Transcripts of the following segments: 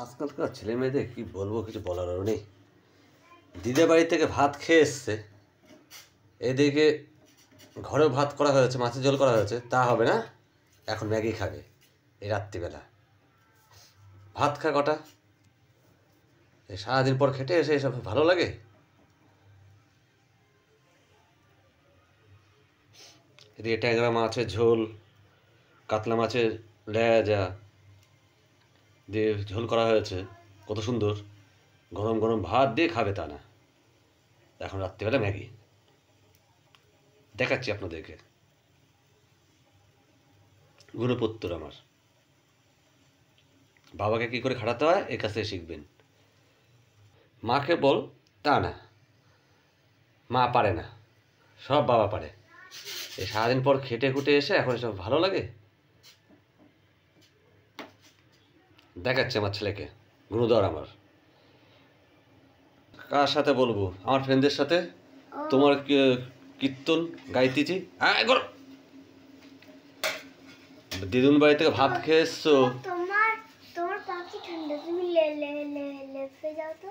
আজকালকার ছেলে মেয়েদের কী বলবো, কিছু বলারও নেই। দিদের বাড়ি থেকে ভাত খেয়ে এসছে, এদিকে ঘরেও ভাত করা হয়েছে, মাছের ঝোল করা হয়েছে, তা হবে না, এখন ম্যাগি খাবে এই রাত্রিবেলা। ভাত খা কটা, এই সারাদিন পর খেটে এসে এসব ভালো লাগে? এদিকে ট্যাংরা মাছের ঝোল, কাতলা মাছের লেজা দিয়ে ঝোল করা হয়েছে, কত সুন্দর। গরম গরম ভাত দিয়ে খাবে তা না, এখন রাত্রিবেলা ম্যাগি। দেখাচ্ছি আপনাদেরকে গুণপত্তর আমার। বাবাকে কি করে খাটাতে হয় এর কাছ থেকে শিখবেন। মাকে বল তা না, মা পারে না, সব বাবা পারে। এই সারাদিন পর খেটে খুটে এসে এখন এসব ভালো লাগে? দেখাচ্ছে আমার ছেলেকে গুণধর আমার। কার সাথে বলবো? আমার ফ্রেন্ডদের সাথে। তোমার কীর্তন গাইতেছি। হ্যাঁ, দিদুন বাড়ি থেকে ভাত খেয়ে এসছো। তোমার পাখি ঠান্ডা, তুমি লেফে যাও তো।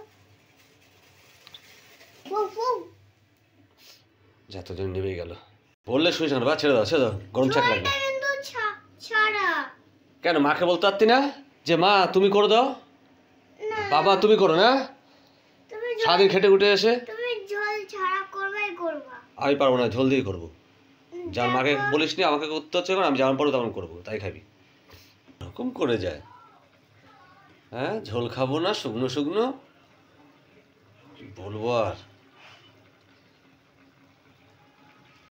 যতজন নেমে গেল, বললে শুনিস না, বা ছেড়ে দাও ছেড়ে দাও, গরম চাক লাগবে। কেন মাকে বলতে পারতি না যে মা তুমি করে দাও, বাবা তুমি করো না? সারাদিন খেটে খুটে এসে তুমি ঝোল ছাড়া করবাই করবা। আমি পারবো না, ঝোল দিয়ে করবো। যার মাকে বলিস নি আমাকে করতে হচ্ছে, আমি যেমন পারবো তেমন করবো, তাই খাবি। এরকম করে যায়। হ্যাঁ, ঝোল খাবো না, শুকনো শুকনো বলবো আর।